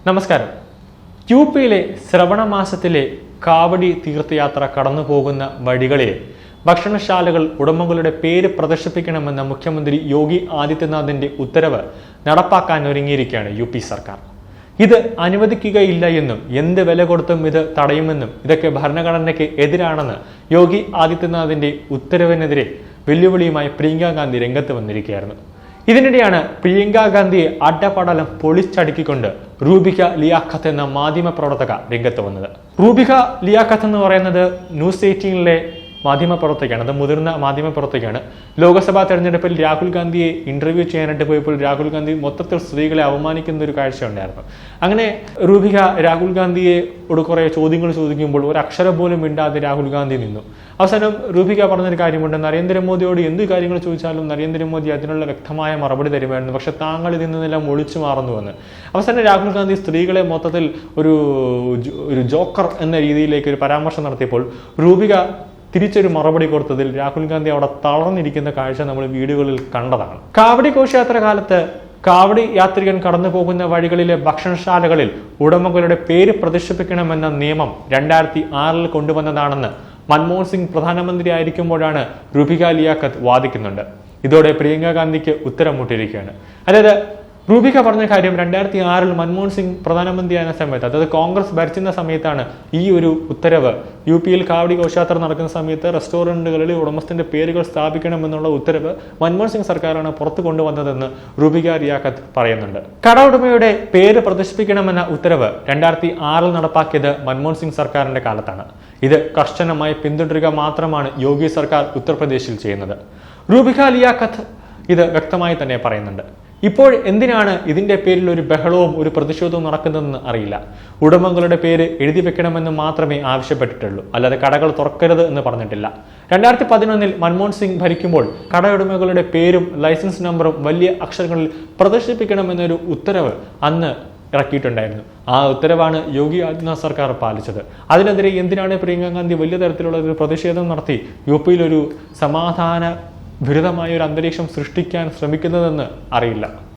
നമസ്കാരം. യുപിയിലെ ശ്രവണമാസത്തിലെ കാവടി തീർത്ഥയാത്ര കടന്നുപോകുന്ന വഴികളിലെ ഭക്ഷണശാലകൾ ഉടമകളുടെ പേര് പ്രദർശിപ്പിക്കണമെന്ന മുഖ്യമന്ത്രി യോഗി ആദിത്യനാഥിന്റെ ഉത്തരവ് നടപ്പാക്കാൻ ഒരുങ്ങിയിരിക്കുകയാണ് യു പി സർക്കാർ. ഇത് അനുവദിക്കുകയില്ല എന്നും എന്ത് വില കൊടുത്തും ഇത് തടയുമെന്നും ഇതൊക്കെ ഭരണഘടനയ്ക്ക് എതിരാണെന്ന് യോഗി ആദിത്യനാഥിന്റെ ഉത്തരവിനെതിരെ വെല്ലുവിളിയുമായി പ്രിയങ്ക ഗാന്ധി രംഗത്ത് വന്നിരിക്കുകയായിരുന്നു. ഇതിനിടെയാണ് പ്രിയങ്ക ഗാന്ധിയെ അഡപടലം പൊളിച്ചടുക്കിക്കൊണ്ട് റൂബിക ലിയാഖത്ത് എന്ന മാധ്യമ പ്രവർത്തക രംഗത്ത് വന്നത്. റൂബിക ലിയാഖത്ത് എന്ന് പറയുന്നത് ന്യൂസ് 18ലെ മാധ്യമപ്രവർത്തകയാണ്. അത് മുതിർന്ന മാധ്യമപ്രവർത്തകയാണ്. ലോക്സഭാ തെരഞ്ഞെടുപ്പിൽ രാഹുൽ ഗാന്ധിയെ ഇന്റർവ്യൂ ചെയ്യാനായിട്ട് പോയപ്പോൾ രാഹുൽ ഗാന്ധി മൊത്തത്തിൽ സ്ത്രീകളെ അവമാനിക്കുന്ന ഒരു കാഴ്ച ഉണ്ടായിരുന്നു. അങ്ങനെ റൂബിക രാഹുൽ ഗാന്ധിയോട് കുറെ ചോദ്യങ്ങൾ ചോദിക്കുമ്പോൾ ഒരു അക്ഷരം പോലും മിണ്ടാതെ രാഹുൽ ഗാന്ധി നിന്നു. അവസാനം റൂബിക പറഞ്ഞൊരു കാര്യമുണ്ട്, നരേന്ദ്രമോദിയോട് എന്ത് കാര്യങ്ങൾ ചോദിച്ചാലും നരേന്ദ്രമോദി അതിനുള്ള വ്യക്തമായ മറുപടി തരുമായിരുന്നു, പക്ഷെ താങ്കൾ ഇതിൽ നിന്നെല്ലാം ഒളിച്ചു മാറുന്നുവെന്ന്. അവസാനം രാഹുൽ ഗാന്ധി സ്ത്രീകളെ മൊത്തത്തിൽ ഒരു ജോക്കർ എന്ന രീതിയിലേക്ക് ഒരു പരാമർശം നടത്തിയപ്പോൾ റൂബിക തിരിച്ചൊരു മറുപടി കൊടുത്തതിൽ രാഹുൽ ഗാന്ധി അവിടെ തളർന്നിരിക്കുന്ന കാഴ്ച നമ്മൾ വീഡിയോകളിൽ കണ്ടതാണ്. കാവടി ഘോഷയാത്ര കാലത്ത് കാവടി യാത്രികൻ കടന്നു പോകുന്ന വഴികളിലെ ഭക്ഷണശാലകളിൽ ഉടമകളുടെ പേര് പ്രദർശിപ്പിക്കണമെന്ന നിയമം 2006 കൊണ്ടുവന്നതാണെന്ന് മൻമോഹൻ സിംഗ് പ്രധാനമന്ത്രി ആയിരിക്കുമ്പോഴാണ് റൂബിക ലിയാഖത്ത് വാദിക്കുന്നുണ്ട്. ഇതോടെ പ്രിയങ്ക ഗാന്ധിക്ക് ഉത്തരം മുട്ടിയിരിക്കുകയാണ്. അതായത് റൂബിക പറഞ്ഞ കാര്യം 2006 മൻമോഹൻ സിംഗ് പ്രധാനമന്ത്രിയായ സമയത്ത്, അതായത് കോൺഗ്രസ് ഭരിച്ചിരുന്ന സമയത്താണ് ഈ ഒരു ഉത്തരവ്. യു പിയിൽ കാവടി ഘോഷയാത്ര നടക്കുന്ന സമയത്ത് റെസ്റ്റോറന്റുകളിൽ ഉടമസ്ഥന്റെ പേരുകൾ സ്ഥാപിക്കണമെന്നുള്ള ഉത്തരവ് മൻമോഹൻ സിംഗ് സർക്കാരാണ് പുറത്തു കൊണ്ടുവന്നതെന്ന് റൂബിക ലിയാഖത്ത് പറയുന്നുണ്ട്. കട ഉടമയുടെ പേര് പ്രദർശിപ്പിക്കണമെന്ന ഉത്തരവ് 2006 നടപ്പാക്കിയത് മൻമോഹൻ സിംഗ് സർക്കാരിന്റെ കാലത്താണ്. ഇത് കർശനമായി പിന്തുടരുക മാത്രമാണ് യോഗി സർക്കാർ ഉത്തർപ്രദേശിൽ ചെയ്യുന്നത്. റൂബിക ലിയാഖത്ത് ഇത് വ്യക്തമായി തന്നെ പറയുന്നുണ്ട്. ഇപ്പോൾ എന്തിനാണ് ഇതിന്റെ പേരിൽ ഒരു ബഹളവും ഒരു പ്രതിഷേധവും നടക്കുന്നതെന്ന് അറിയില്ല. ഉടമകളുടെ പേര് എഴുതി വെക്കണമെന്ന് മാത്രമേ ആവശ്യപ്പെട്ടിട്ടുള്ളൂ, അല്ലാതെ കടകൾ തുറക്കരുത് എന്ന് പറഞ്ഞിട്ടില്ല. 2011 മൻമോഹൻ സിംഗ് ഭരിക്കുമ്പോൾ കടയുടമകളുടെ പേരും ലൈസൻസ് നമ്പറും വലിയ അക്ഷരങ്ങളിൽ പ്രദർശിപ്പിക്കണമെന്നൊരു ഉത്തരവ് അന്ന് ഇറക്കിയിട്ടുണ്ടായിരുന്നു. ആ ഉത്തരവാണ് യോഗി ആദിത്യനാഥ് സർക്കാർ പാലിച്ചത്. അതിനെതിരെ എന്തിനാണ് പ്രിയങ്ക ഗാന്ധി വലിയ തരത്തിലുള്ള ഒരു പ്രതിഷേധം നടത്തി യു പിയിൽ ഒരു സമാധാന ഭരിതമായ ഒരു അന്തരീക്ഷം സൃഷ്ടിക്കാൻ ശ്രമിക്കുന്നതെന്ന് അറിയില്ല.